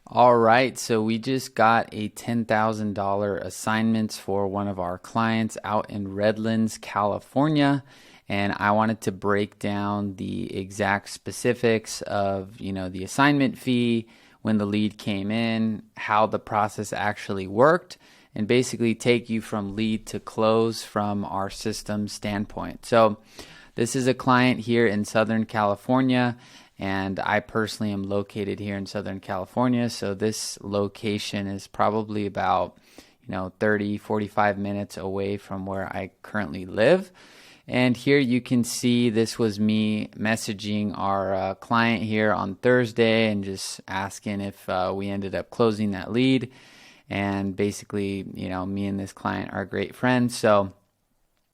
All right, so we just got a $10,000 assignments for one of our clients out in Redlands, California, and I wanted to break down the exact specifics of, the assignment fee, when the lead came in, how the process actually worked, and basically take you from lead to close from our system standpoint. So, this is a client here in Southern California, and I personally am located here in Southern California. So this location is probably about, 30, 45 minutes away from where I currently live. And here you can see this was me messaging our client here on Thursday and just asking if we ended up closing that lead. And basically, me and this client are great friends. So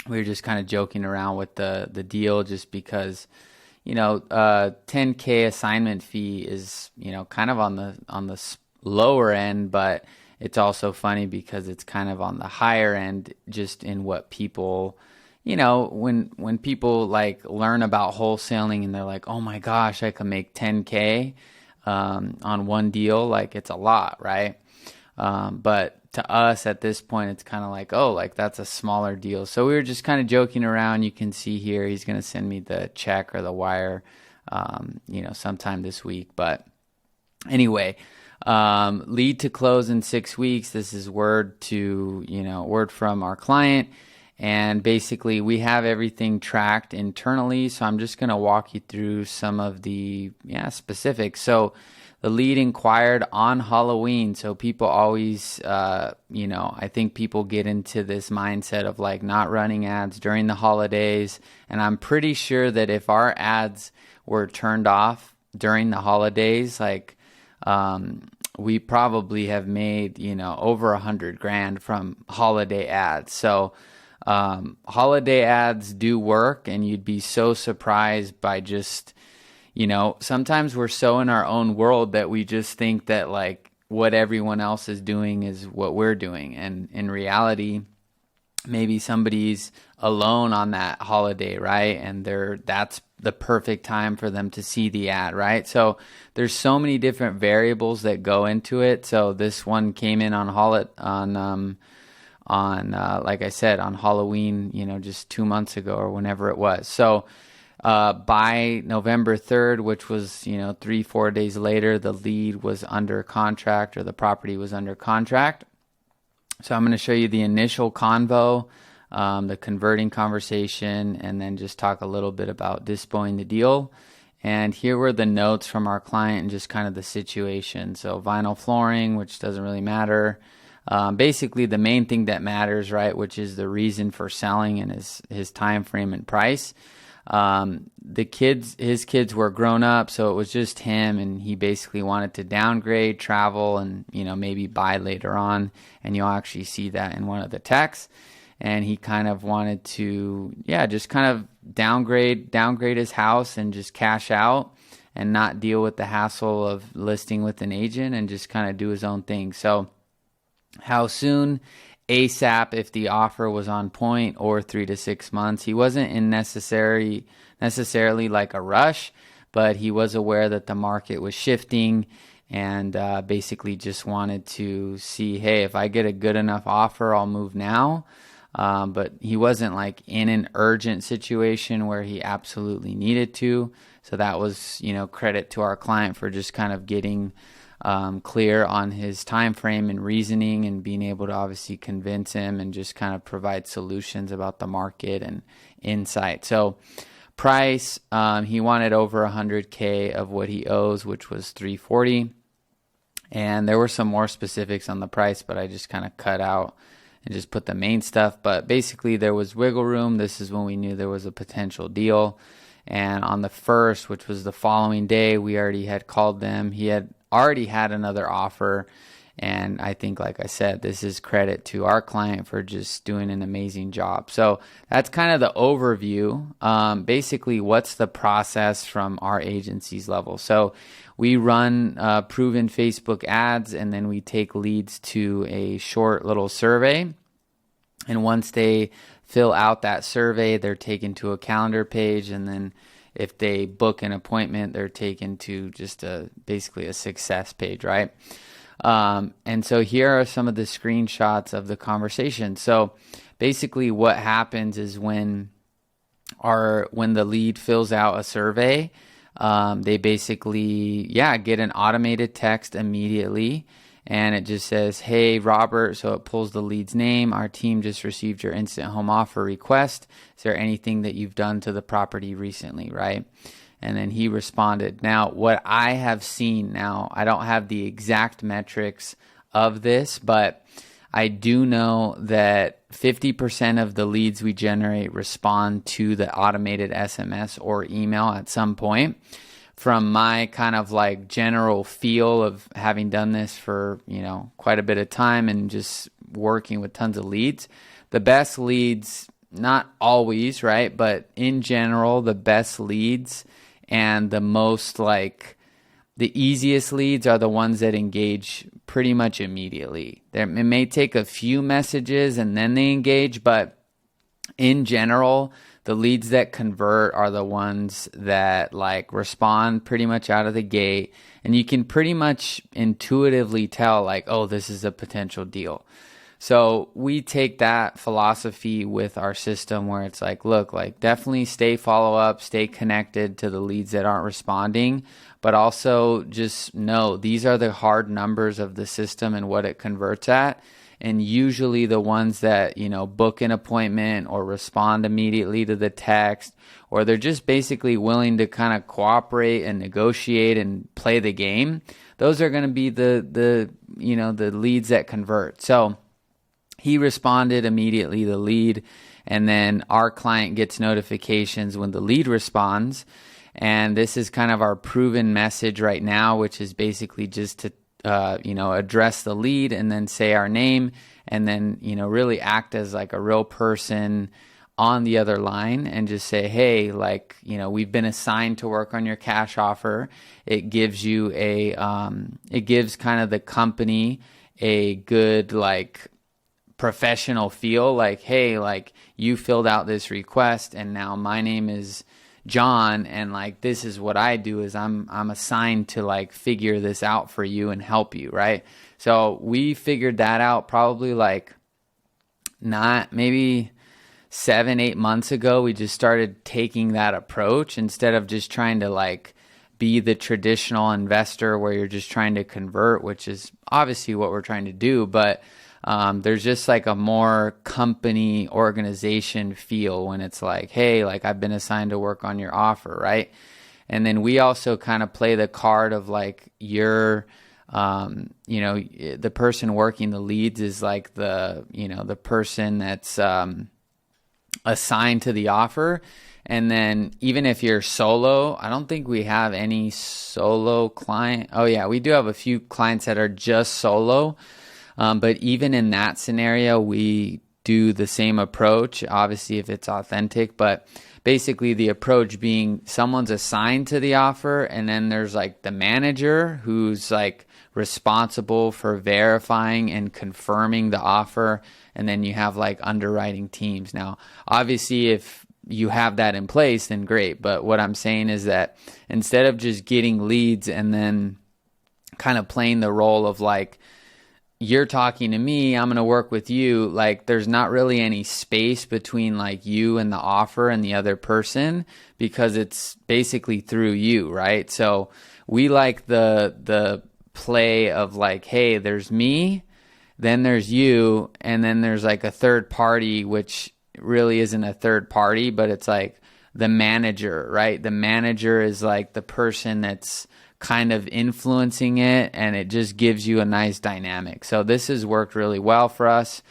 we were just kind of joking around with the deal just because, 10K assignment fee is, kind of on the lower end, but it's also funny because it's kind of on the higher end just in what people, when people like learn about wholesaling and they're like, oh my gosh, I can make 10K on one deal, like it's a lot, right? But to us at this point, it's kind of like, oh, like that's a smaller deal. So we were just kind of joking around. You can see here, he's going to send me the check or the wire, sometime this week. But anyway, lead to close in 6 weeks. This is word from our client. And basically we have everything tracked internally. So I'm just going to walk you through some of the specifics. So the lead inquired on Halloween. So people always, I think people get into this mindset of like not running ads during the holidays. And I'm pretty sure that if our ads were turned off during the holidays, like we probably have made, over $100,000 from holiday ads. So holiday ads do work, and you'd be so surprised by just, sometimes we're so in our own world that we just think that like what everyone else is doing is what we're doing. And in reality, maybe somebody's alone on that holiday, right? And that's the perfect time for them to see the ad, right? So there's so many different variables that go into it. So this one came in like I said, on Halloween, just 2 months ago or whenever it was. So by November 3rd, which was, 3-4 days later, the lead was under contract, or the property was under contract. So I'm going to show you the initial convo, the converting conversation, and then just talk a little bit about dispoing the deal. And here were the notes from our client and just kind of the situation. So vinyl flooring, which doesn't really matter. Basically the main thing that matters, right, which is the reason for selling and his time frame and price. His kids were grown up, so it was just him, and he basically wanted to downgrade, travel, and, maybe buy later on. And you'll actually see that in one of the texts. And he kind of wanted to, just kind of downgrade his house and just cash out and not deal with the hassle of listing with an agent and just kind of do his own thing. So how soon? ASAP if the offer was on point, or 3 to 6 months. He wasn't in necessarily like a rush, but he was aware that the market was shifting, and basically just wanted to see, hey, if I get a good enough offer, I'll move now. But he wasn't like in an urgent situation where he absolutely needed to. So that was, credit to our client for just kind of getting clear on his time frame and reasoning, and being able to obviously convince him and just kind of provide solutions about the market and insight. So price, he wanted over 100K of what he owes, which was 340. And there were some more specifics on the price, but I just kind of cut out and just put the main stuff. But basically there was wiggle room. This is when we knew there was a potential deal. And on the 1st, which was the following day, we already had called them. He had already had another offer. And I think, like I said, this is credit to our client for just doing an amazing job. So that's kind of the overview. Basically, what's the process from our agency's level? So we run proven Facebook ads, and then we take leads to a short little survey. And once they fill out that survey, they're taken to a calendar page, and then if they book an appointment, they're taken to just basically a success page, right? And so here are some of the screenshots of the conversation. So basically what happens is when the lead fills out a survey, they basically, get an automated text immediately. And it just says, "Hey, Robert," so it pulls the lead's name. "Our team just received your instant home offer request. Is there anything that you've done to the property recently," right? And then he responded. Now, what I have seen now, I don't have the exact metrics of this, but I do know that 50% of the leads we generate respond to the automated SMS or email at some point. From my kind of like general feel of having done this for, quite a bit of time and just working with tons of leads, the best leads, not always, right? But in general, the best leads and the most the easiest leads are the ones that engage pretty much immediately. It may take a few messages and then they engage, but in general, the leads that convert are the ones that respond pretty much out of the gate. And you can pretty much intuitively tell oh, this is a potential deal. So we take that philosophy with our system where it's look, definitely stay follow up, stay connected to the leads that aren't responding, but also just know these are the hard numbers of the system and what it converts at. And usually the ones that, book an appointment or respond immediately to the text, or they're just basically willing to kind of cooperate and negotiate and play the game, those are going to be the leads that convert. So he responded immediately, the lead, and then our client gets notifications when the lead responds. And this is kind of our proven message right now, which is basically just to address the lead and then say our name and then, really act as a real person on the other line and just say, "Hey, we've been assigned to work on your cash offer." It gives you it gives kind of the company a good, professional feel, "Hey, you filled out this request and now my name is John, and this is what I do is I'm assigned to figure this out for you and help you," right? So we figured that out probably not maybe 7-8 months ago. We just started taking that approach instead of just trying to be the traditional investor where you're just trying to convert, which is obviously what we're trying to do, but there's just a more company organization feel when it's "Hey, I've been assigned to work on your offer," right? And then we also kind of play the card of you're, the person working the leads is the person that's assigned to the offer. And then even if you're solo, I don't think we have any solo client. Oh yeah, we do have a few clients that are just solo. But even in that scenario, we do the same approach, obviously if it's authentic, but basically the approach being someone's assigned to the offer, and then there's the manager who's responsible for verifying and confirming the offer, and then you have underwriting teams. Now, obviously if you have that in place, then great, but what I'm saying is that instead of just getting leads and then kind of playing the role of you're talking to me, I'm going to work with you, there's not really any space between you and the offer and the other person because it's basically through you, right? So we the play of "Hey, there's me, then there's you, and then there's a third party, which really isn't a third party, but it's the manager, right? The manager is the person that's kind of influencing it, and it just gives you a nice dynamic. So this has worked really well for us.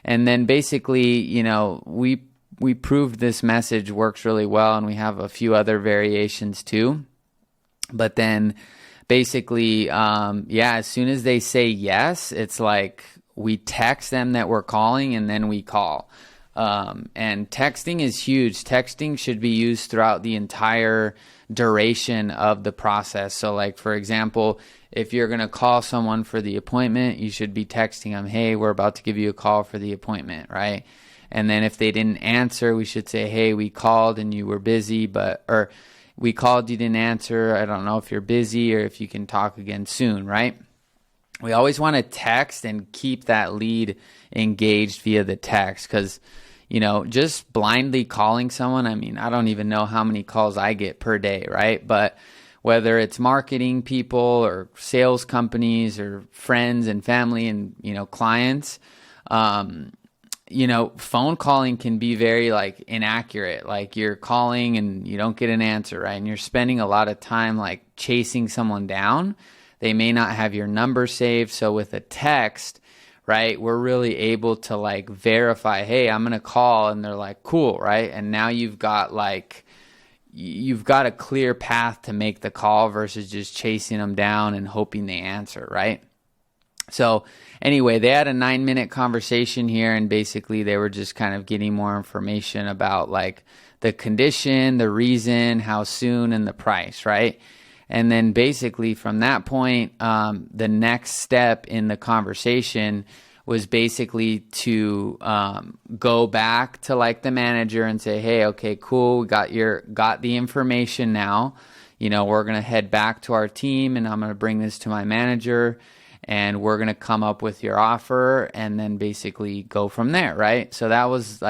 And then basically, we proved this message works really well, and we have a few other variations too. But then basically, as soon as they say yes, it's we text them that we're calling, and then we call. And texting is huge. Texting should be used throughout the entire duration of the process. So for example, if you're going to call someone for the appointment, you should be texting them, "Hey, we're about to give you a call for the appointment," right? And then if they didn't answer, we should say, "Hey, we called and you were busy," or we called, you didn't answer. I don't know if you're busy or if you can talk again soon, right? We always want to text and keep that lead engaged via the text, because, just blindly calling someone, I mean, I don't even know how many calls I get per day, right? But whether it's marketing people or sales companies or friends and family and, clients, phone calling can be very inaccurate. Like you're calling and you don't get an answer, right? And you're spending a lot of time chasing someone down. They may not have your number saved. So with a text, right, we're really able to verify, hey, I'm going to call. And they're like, cool, right? And now you've got a clear path to make the call versus just chasing them down and hoping they answer, right? So anyway, they had a 9-minute conversation here, and basically they were just kind of getting more information about the condition, the reason, how soon, and the price, right? And then basically from that point, the next step in the conversation was basically to go back to the manager and say, hey, okay, cool, we got the information now. We're going to head back to our team, and I'm going to bring this to my manager, and we're going to come up with your offer, and then basically go from there, right? So that was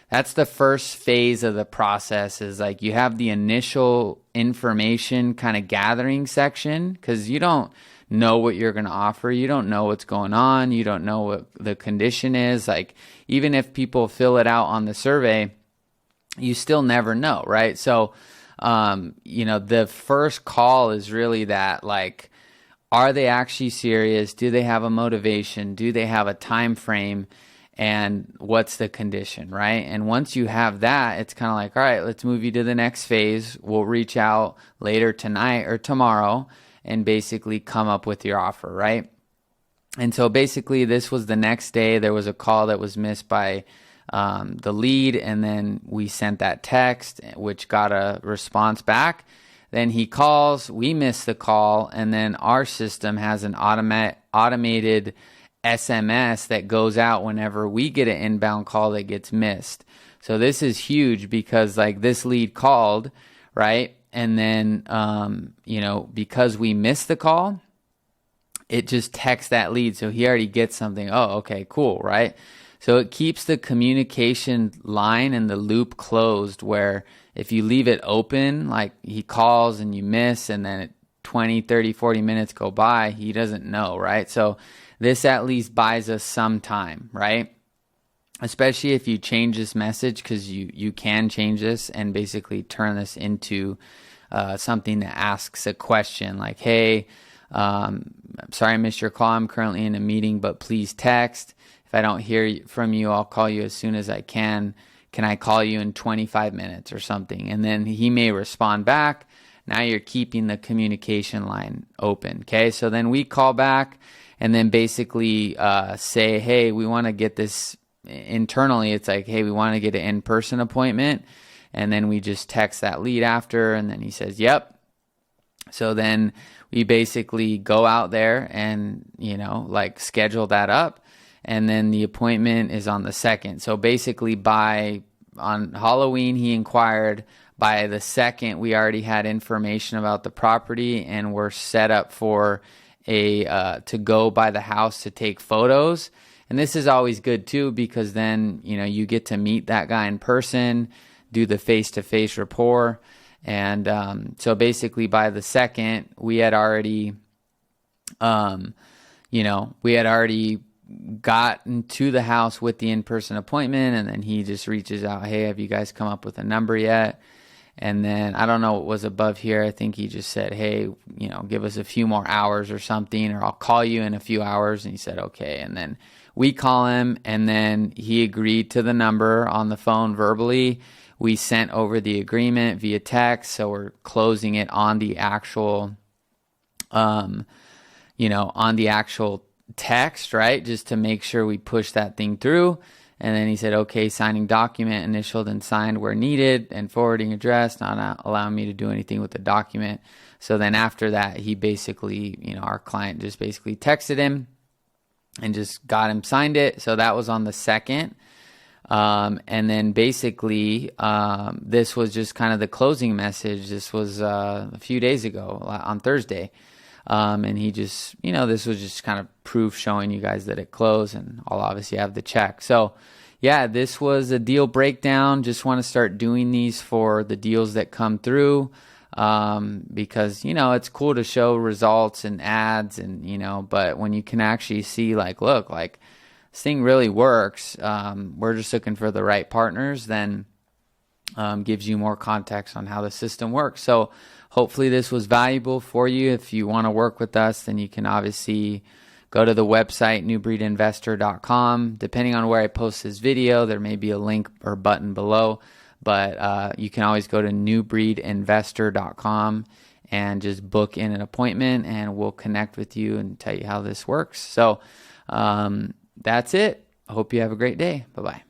that's the first phase of the process, is you have the initial information kind of gathering section, because you don't know what you're going to offer. You don't know what's going on. You don't know what the condition is. Even if people fill it out on the survey, you still never know, right? So, the first call is really that, are they actually serious? Do they have a motivation? Do they have a time frame? And what's the condition, right? And once you have that, it's kind of all right, let's move you to the next phase. We'll reach out later tonight or tomorrow and basically come up with your offer, right? And so basically this was the next day. There was a call that was missed by the lead, and then we sent that text, which got a response back. Then he calls, we miss the call, and then our system has an automated SMS that goes out whenever we get an inbound call that gets missed. So this is huge, because this lead called, right? And then, because we missed the call, it just texts that lead. So he already gets something. Oh, okay, cool, right? So it keeps the communication line and the loop closed, where if you leave it open, he calls and you miss, and then 20, 30, 40 minutes go by, he doesn't know, right? So this at least buys us some time, right? Especially if you change this message, because you can change this and basically turn this into something that asks a question like, hey, sorry I missed your call. I'm currently in a meeting, but please text. If I don't hear from you, I'll call you as soon as I can. Can I call you in 25 minutes or something? And then he may respond back. Now you're keeping the communication line open, okay? So then we call back and then basically say, hey, we want to get this internally. It's hey, we want to get an in-person appointment. And then we just text that lead after, and then he says, yep. So then we basically go out there and, schedule that up. And then the appointment is on the 2nd. So basically on Halloween, he inquired. By the 2nd, we already had information about the property, and we're set up for to go by the house to take photos. And this is always good too, because then, you get to meet that guy in person, do the face-to-face rapport. And so basically by the 2nd, we had already, gotten to the house with the in-person appointment. And then he just reaches out, hey, have you guys come up with a number yet? And then I don't know what was above here. I think he just said, hey, give us a few more hours or something, or I'll call you in a few hours. And he said, okay. And then we call him, and then he agreed to the number on the phone verbally. We sent over the agreement via text. So we're closing it on the actual, on the actual text, right? Just to make sure we push that thing through. And then he said, okay, signing document, initialed and signed where needed, and forwarding address, not allowing me to do anything with the document. So then after that, he basically, our client just basically texted him and just got him signed it. So that was on the 2nd. And then basically, this was just kind of the closing message. This was a few days ago on Thursday. And he just, this was just kind of proof showing you guys that it closed, and I'll obviously have the check. So yeah, this was a deal breakdown. Just want to start doing these for the deals that come through. Because, it's cool to show results and ads and, but when you can actually see look, this thing really works. We're just looking for the right partners, then gives you more context on how the system works. So hopefully this was valuable for you. If you want to work with us, then you can obviously go to the website, newbreedinvestor.com. Depending on where I post this video, there may be a link or button below, but you can always go to newbreedinvestor.com and just book in an appointment, and we'll connect with you and tell you how this works. So that's it. I hope you have a great day. Bye-bye.